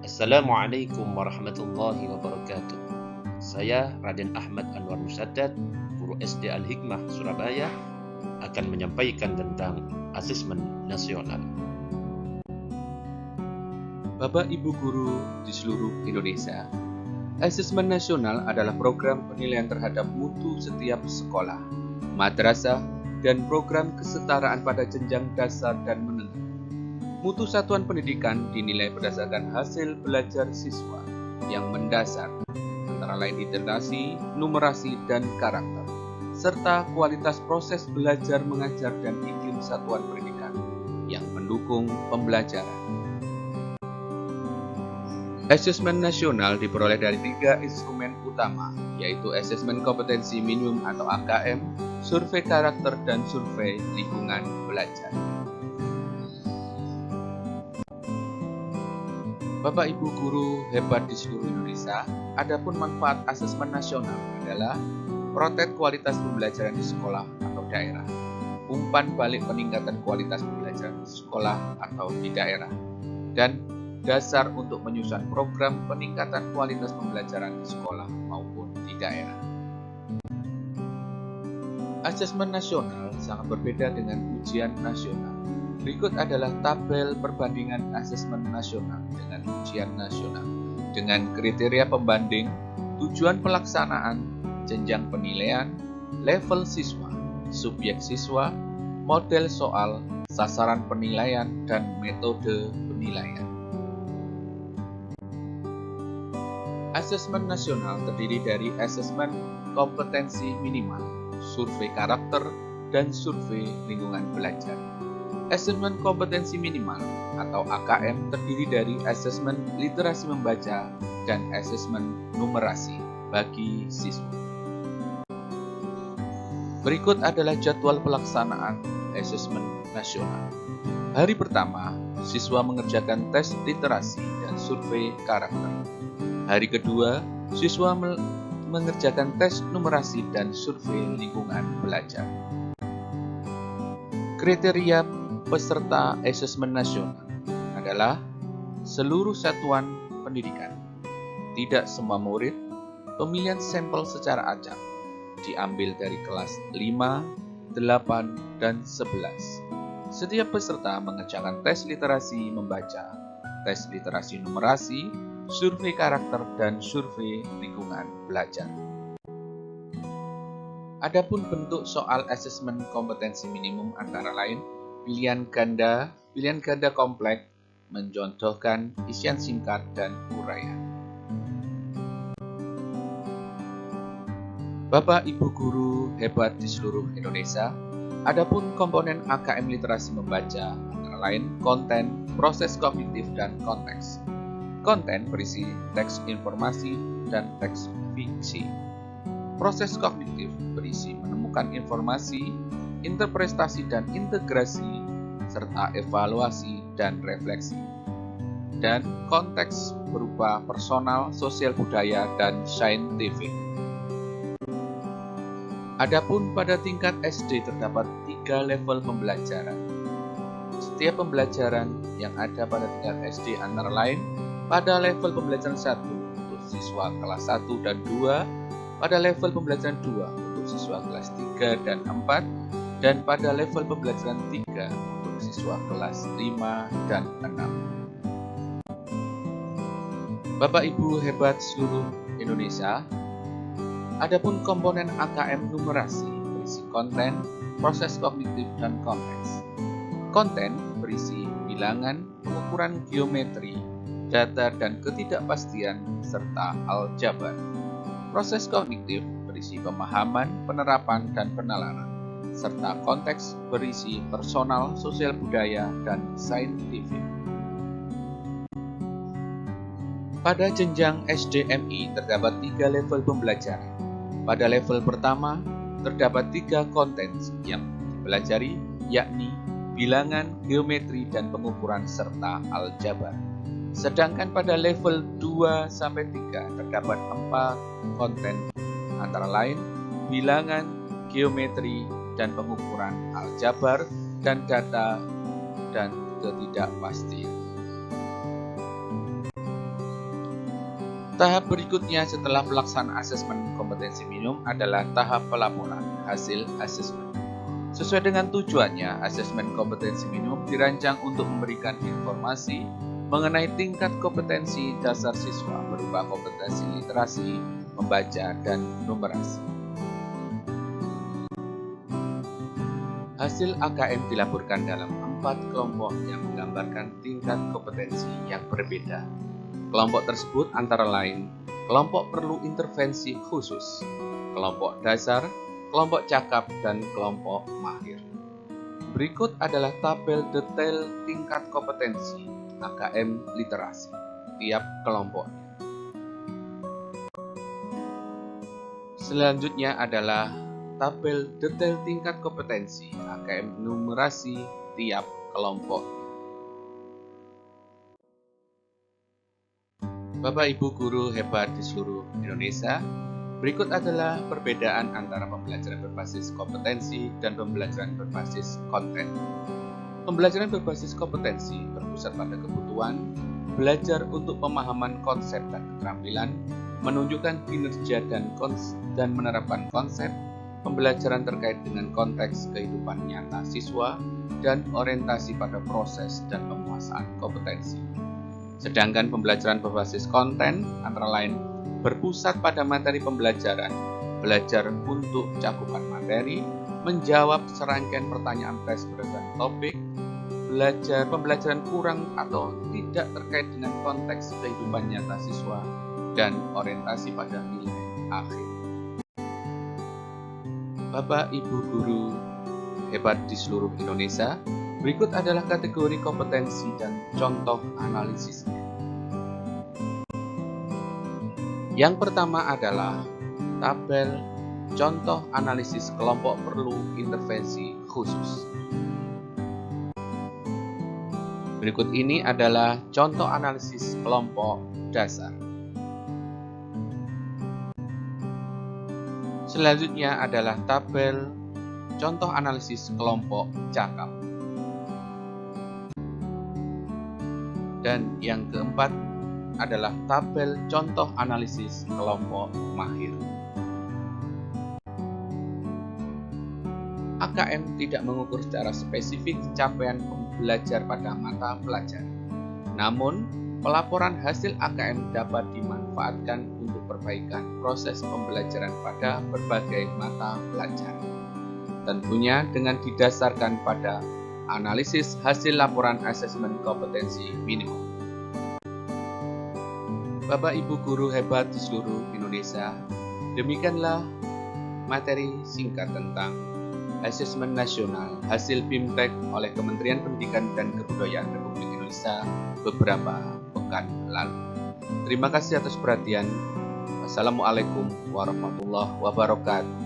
Assalamualaikum warahmatullahi wabarakatuh. Saya Raden Ahmad Anwar Musaddad, Guru SD Al-Hikmah Surabaya, akan menyampaikan tentang asesmen nasional. Bapak Ibu guru di seluruh Indonesia, asesmen nasional adalah program penilaian terhadap mutu setiap sekolah, madrasah, dan program kesetaraan pada jenjang dasar dan menengah. Mutu satuan pendidikan dinilai berdasarkan hasil belajar siswa yang mendasar, antara lain literasi, numerasi, dan karakter, serta kualitas proses belajar mengajar dan iklim satuan pendidikan yang mendukung pembelajaran. Asesmen nasional diperoleh dari 3 instrumen utama, yaitu asesmen kompetensi minimum atau AKM, survei karakter, dan survei lingkungan belajar. Bapak Ibu guru hebat di seluruh Indonesia, adapun manfaat asesmen nasional adalah protek kualitas pembelajaran di sekolah atau daerah, umpan balik peningkatan kualitas pembelajaran di sekolah atau di daerah, dan dasar untuk menyusun program peningkatan kualitas pembelajaran di sekolah maupun di daerah. Asesmen nasional sangat berbeda dengan ujian nasional. Berikut adalah tabel perbandingan asesmen nasional dengan ujian nasional dengan kriteria pembanding, tujuan pelaksanaan, jenjang penilaian, level siswa, subjek siswa, model soal, sasaran penilaian, dan metode penilaian. Asesmen nasional terdiri dari asesmen kompetensi minimal, survei karakter, dan survei lingkungan belajar. Asesmen kompetensi minimal atau AKM terdiri dari asesmen literasi membaca dan asesmen numerasi bagi siswa. Berikut adalah jadwal pelaksanaan asesmen nasional. Hari pertama, siswa mengerjakan tes literasi dan survei karakter. Hari kedua, siswa mengerjakan tes numerasi dan survei lingkungan belajar. Kriteria peserta asesmen nasional adalah seluruh satuan pendidikan, tidak semua murid, pemilihan sampel secara acak, diambil dari kelas 5, 8, dan 11. Setiap peserta mengerjakan tes literasi membaca, tes literasi numerasi, survei karakter, dan survei lingkungan belajar. Adapun bentuk soal asesmen kompetensi minimum antara lain pilihan ganda kompleks, mencontohkan isian singkat dan uraian. Bapak Ibu guru hebat di seluruh Indonesia, adapun komponen AKM literasi membaca antara lain konten, proses kognitif, dan konteks. Konten berisi teks informasi dan teks fiksi. Proses kognitif berisi menemukan informasi, interpretasi dan integrasi, serta evaluasi dan refleksi. Dan konteks berupa personal, sosial budaya, dan saintifik. Adapun pada tingkat SD terdapat 3 level pembelajaran. Setiap pembelajaran yang ada pada tingkat SD antara lain pada level pembelajaran 1 untuk siswa kelas 1 dan 2, pada level pembelajaran 2 untuk siswa kelas 3 dan 4, dan pada level pembelajaran 3 untuk siswa kelas 5 dan 6. Bapak Ibu hebat seluruh Indonesia, adapun komponen AKM numerasi berisi konten, proses kognitif, dan konteks. Konten berisi bilangan, pengukuran geometri, data dan ketidakpastian, serta aljabar. Proses kognitif berisi pemahaman, penerapan, dan penalaran, serta konteks berisi personal, sosial budaya, dan saintifik. Pada jenjang SDMI terdapat 3 level pembelajaran. Pada level pertama terdapat 3 konten yang dipelajari, yakni bilangan, geometri, dan pengukuran, serta aljabar. Sedangkan pada level 2-3 terdapat 4 konten antara lain bilangan, geometri, dan pengukuran, aljabar, dan data, dan ketidakpastian. Tahap berikutnya setelah pelaksanaan asesmen kompetensi minimum adalah tahap pelaporan hasil asesmen. Sesuai dengan tujuannya, asesmen kompetensi minimum dirancang untuk memberikan informasi mengenai tingkat kompetensi dasar siswa berupa kompetensi literasi, membaca, dan numerasi. Hasil AKM dilaporkan dalam 4 kelompok yang menggambarkan tingkat kompetensi yang berbeda. Kelompok tersebut antara lain kelompok perlu intervensi khusus, kelompok dasar, kelompok cakap, dan kelompok mahir. Berikut adalah tabel detail tingkat kompetensi AKM literasi tiap kelompoknya. Selanjutnya adalah tabel detail tingkat kompetensi AKM numerasi tiap kelompok. Bapak Ibu guru hebat di seluruh Indonesia, berikut adalah perbedaan antara pembelajaran berbasis kompetensi dan pembelajaran berbasis konten. Pembelajaran berbasis kompetensi berpusat pada kebutuhan, belajar untuk pemahaman konsep dan keterampilan, menunjukkan kinerja dan menerapkan konsep, pembelajaran terkait dengan konteks kehidupan nyata siswa, dan orientasi pada proses dan penguasaan kompetensi. Sedangkan pembelajaran berbasis konten antara lain berpusat pada materi pembelajaran, belajar untuk cakupan materi, menjawab serangkaian pertanyaan tes berdasarkan topik, pembelajaran kurang atau tidak terkait dengan konteks kehidupan nyata siswa, dan orientasi pada nilai akhir. Bapak Ibu guru hebat di seluruh Indonesia, berikut adalah kategori kompetensi dan contoh analisisnya. Yang pertama adalah tabel contoh analisis kelompok perlu intervensi khusus. Berikut ini adalah contoh analisis kelompok dasar. Selanjutnya adalah tabel contoh analisis kelompok cakap. Dan yang keempat adalah tabel contoh analisis kelompok mahir. AKM tidak mengukur secara spesifik capaian belajar pada mata pelajaran. Namun, pelaporan hasil AKM dapat dimanfaatkan untuk perbaikan proses pembelajaran pada berbagai mata pelajaran. Tentunya dengan didasarkan pada analisis hasil laporan asesmen kompetensi minimum. Bapak Ibu guru hebat di seluruh Indonesia, demikianlah materi singkat tentang asesmen nasional hasil BIMTEK oleh Kementerian Pendidikan dan Kebudayaan Republik Indonesia beberapa pekan lalu. Terima kasih atas perhatian. Wassalamualaikum warahmatullahi wabarakatuh.